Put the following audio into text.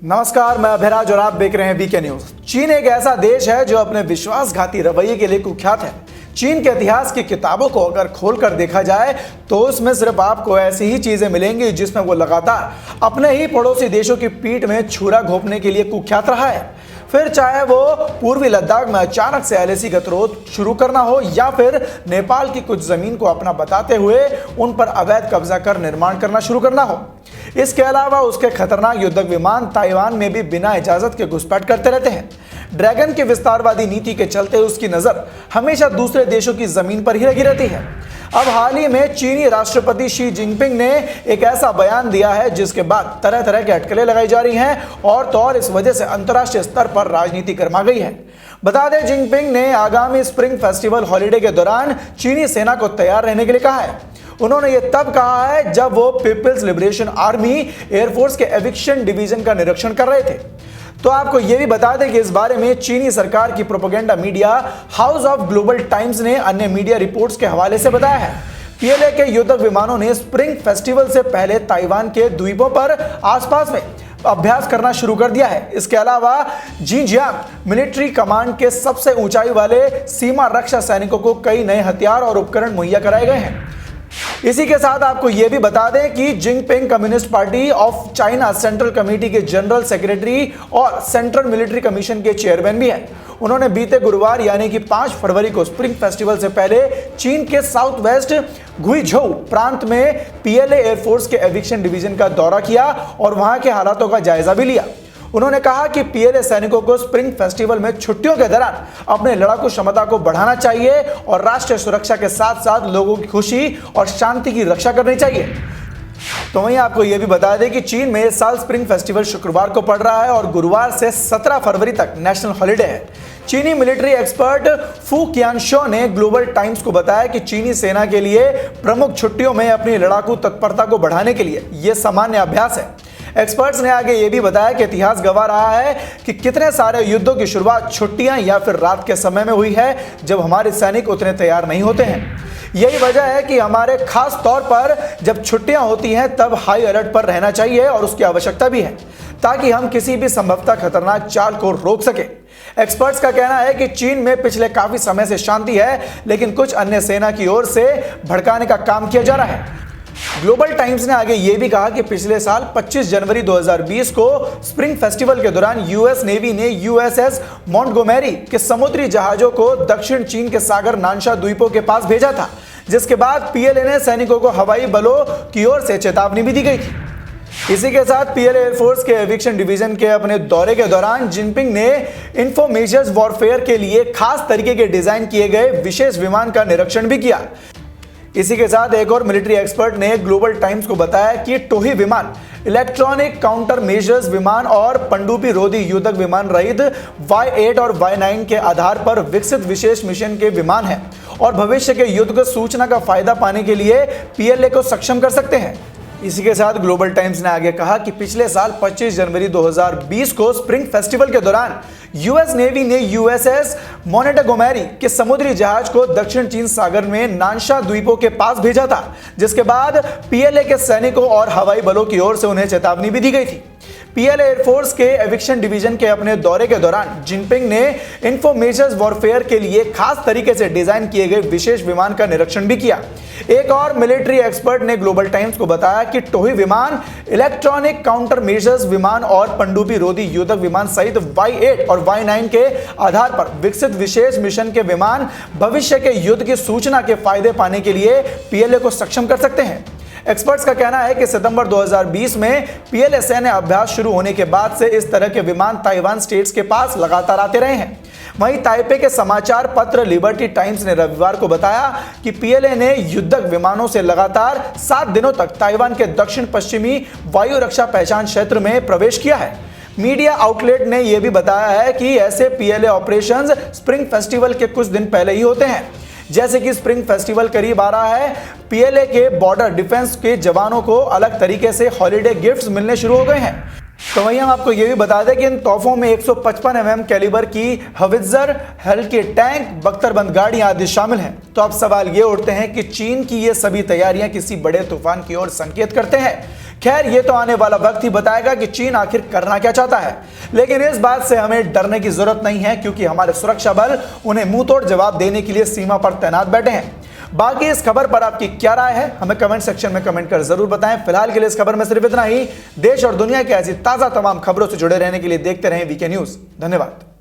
नमस्कार, मैं अभिराज और आप देख रहे हैं वीके न्यूज। चीन एक ऐसा देश है जो अपने विश्वासघाती रवैये के लिए कुख्यात है। चीन के इतिहास की किताबों को अगर खोलकर देखा जाए तो उसमें सिर्फ आपको ऐसी ही चीजें मिलेंगी जिसमें वो लगातार अपने ही पड़ोसी देशों की पीठ में छुरा घोंपने के लिए कुख्यात रहा है। फिर चाहे वो पूर्वी लद्दाख में अचानक से एलएसी गतिरोध शुरू करना हो या फिर नेपाल की कुछ जमीन को अपना बताते हुए उन पर अवैध कब्जा कर निर्माण करना शुरू करना हो। इसके अलावा उसके खतरनाक युद्धक विमान ताइवान में भी बिना इजाजत के घुसपैठ करते रहते हैं। ड्रैगन की विस्तारवादी नीति के चलते उसकी नजर हमेशा दूसरे देशों की जमीन पर ही लगी रहती है। अब हाल ही में चीनी राष्ट्रपति शी जिनपिंग ने एक ऐसा बयान दिया है जिसके बाद तरह तरह के अटकलें लगाई जा रही हैं और तो और इस वजह से अंतर्राष्ट्रीय स्तर पर राजनीति गर्मा गई है। बता दें, जिनपिंग ने आगामी स्प्रिंग फेस्टिवल हॉलीडे के दौरान चीनी सेना को तैयार रहने के लिए कहा है। उन्होंने ये तब कहा है जब वो पीपल्स लिबरेशन आर्मी एयरफोर्स के एविक्शन डिवीजन का निरीक्षण कर रहे थे। तो आपको यह भी बता दें कि इस बारे में चीनी सरकार की propaganda media house of global times ने अन्य मीडिया रिपोर्ट्स के हवाले से बताया है। पीएलए के युद्धक विमानों ने स्प्रिंग फेस्टिवल से पहले ताइवान के द्वीपों पर आसपास में अभ्यास करना शुरू कर दिया है। इसके अलावा जिंजियांग मिलिट्री कमांड के सबसे ऊंचाई वाले सीमा रक्षा सैनिकों को कई नए हथियार और उपकरण मुहैया कराए गए हैं। इसी के साथ आपको यह भी बता दें कि Jinping communist party of China central committee के जनरल सेक्रेटरी और सेंट्रल मिलिट्री कमीशन के चेयरमैन भी हैं। उन्होंने बीते गुरुवार यानी कि 5 फरवरी को स्प्रिंग फेस्टिवल से पहले चीन के साउथ वेस्ट गुइझोउ प्रांत में पीएलए एयरफोर्स के एविक्शन डिवीजन का दौरा किया और वहां के हालातों का जायजा भी लिया। उन्होंने कहा कि पीएलए सैनिकों को स्प्रिंग फेस्टिवल में छुट्टियों के दौरान अपने लड़ाकू क्षमता को बढ़ाना चाहिए और राष्ट्रीय सुरक्षा के साथ साथ लोगों की खुशी और शांति की रक्षा करनी चाहिए। तो वहीं आपको यह भी बता दें कि चीन में इस साल स्प्रिंग फेस्टिवल शुक्रवार को पड़ रहा है और गुरुवार से 17 फरवरी तक नेशनल हॉलिडे है। चीनी मिलिट्री एक्सपर्ट फू कियानशो ने ग्लोबल टाइम्स को बताया कि चीनी सेना के लिए प्रमुख छुट्टियों में अपनी लड़ाकू तत्परता को बढ़ाने के लिए यह सामान्य अभ्यास है। एक्सपर्ट्स ने आगे यह भी बताया कि इतिहास गवाह रहा है कि कितने सारे युद्धों की शुरुआत छुट्टियां या फिर रात के समय में हुई है जब हमारे सैनिक उतने तैयार नहीं होते हैं। यही वजह है कि हमारे खास तौर पर जब छुट्टियां होती हैं तब हाई अलर्ट पर रहना चाहिए और उसकी आवश्यकता भी है ताकि हम किसी भी संभवतः खतरनाक चाल को रोक सके। एक्सपर्ट्स का कहना है कि चीन में पिछले काफी समय से शांति है, लेकिन कुछ अन्य सेना की ओर से भड़काने का काम किया जा रहा है। ग्लोबल टाइम्स ने आगे यह भी कहा कि पिछले साल 25 जनवरी 2020 को स्प्रिंग फेस्टिवल के दौरान यूएस नेवी ने यूएसएस मॉन्टगोमेरी के समुद्री जहाजों को दक्षिण चीन के सागर नानशा द्वीपों के पास भेजा था, जिसके बाद पीएलए ने सैनिकों को हवाई बलों की ओर से चेतावनी भी दी गई थी। इसी के साथ पीएलए एयरफोर्स के एविक्शन डिवीजन के अपने दौरे के दौरान जिनपिंग ने इंफॉर्मेशन वॉरफेयर के लिए खास तरीके के डिजाइन किए गए विशेष विमान का निरीक्षण भी किया। इसी के साथ एक और मिलिट्री एक्सपर्ट ने ग्लोबल टाइम्स को बताया कि टोही विमान इलेक्ट्रॉनिक काउंटर मेजर्स विमान और पनडुब्बी रोधी युद्धक विमान रहित Y8 और Y9 के आधार पर विकसित विशेष मिशन के विमान हैं और भविष्य के युद्ध को सूचना का फायदा पाने के लिए पीएलए को सक्षम कर सकते हैं। इसी के साथ ग्लोबल टाइम्स ने आगे कहा कि पिछले साल 25 जनवरी 2020 को स्प्रिंग फेस्टिवल के दौरान यूएस नेवी ने यूएसएस मोंटेगोमेरी के समुद्री जहाज को दक्षिण चीन सागर में नानशा द्वीपों के पास भेजा था, जिसके बाद पीएलए के सैनिकों और हवाई बलों की ओर से उन्हें चेतावनी भी दी गई थी। पीएलए एयरफोर्स के एविक्शन डिवीजन के अपने दौरे के दौरान जिनपिंग ने इंफॉर्मेशन वॉरफेयर के लिए खास तरीके से डिजाइन किए गए विशेष विमान का निरीक्षण भी किया। एक और मिलिट्री एक्सपर्ट ने ग्लोबल टाइम्स को बताया कि टोही विमान इलेक्ट्रॉनिक काउंटर मेजर्स विमान और पनडुब्बी रोधी युद्धक विमान सहित Y8 और Y9 के आधार पर विकसित विशेष मिशन के विमान भविष्य के युद्ध की सूचना के फायदे पाने के लिए पीएलए को सक्षम कर सकते हैं। एक्सपर्ट्स का कहना है कि सितंबर 2020 में पीएलए सैन्य अभ्यास शुरू होने के बाद से इस तरह के विमान ताइवान स्टेट्स के पास लगातार आते रहे हैं। वहीं ताइपे के समाचार पत्र लिबर्टी टाइम्स ने रविवार को बताया कि पीएलए ने युद्धक विमानों से लगातार 7 दिनों तक ताइवान के दक्षिण पश्चिमी वायु रक्षा पहचान क्षेत्र में प्रवेश किया है। मीडिया आउटलेट ने यह भी बताया है कि ऐसे पीएलए ऑपरेशंस स्प्रिंग फेस्टिवल के कुछ दिन पहले ही होते हैं। जैसे कि स्प्रिंग फेस्टिवल करीब आ रहा है, पीएलए के बॉर्डर डिफेंस के जवानों को अलग तरीके से हॉलिडे गिफ्ट्स मिलने शुरू हो गए हैं। तो वहीं हम आपको यह भी बता दें कि इन तोहफों में 155 mm कैलिबर की हवित्जर, हल्के टैंक, बख्तरबंद गाड़ियां आदि शामिल हैं। तो अब सवाल ये उठते हैं कि चीन की ये सभी तैयारियां किसी बड़े तूफान की ओर संकेत करते हैं। खैर, ये तो आने वाला वक्त ही बताएगा कि चीन आखिर करना क्या चाहता है, लेकिन इस बात से हमें डरने की जरूरत नहीं है क्योंकि हमारे सुरक्षा बल उन्हें मुंह तोड़ जवाब देने के लिए सीमा पर तैनात बैठे हैं। बाकी इस खबर पर आपकी क्या राय है, हमें कमेंट सेक्शन में कमेंट कर जरूर बताएं। फिलहाल के लिए इस खबर में सिर्फ इतना ही। देश और दुनिया की ऐसी ताजा तमाम खबरों से जुड़े रहने के लिए देखते रहें वीके न्यूज। धन्यवाद।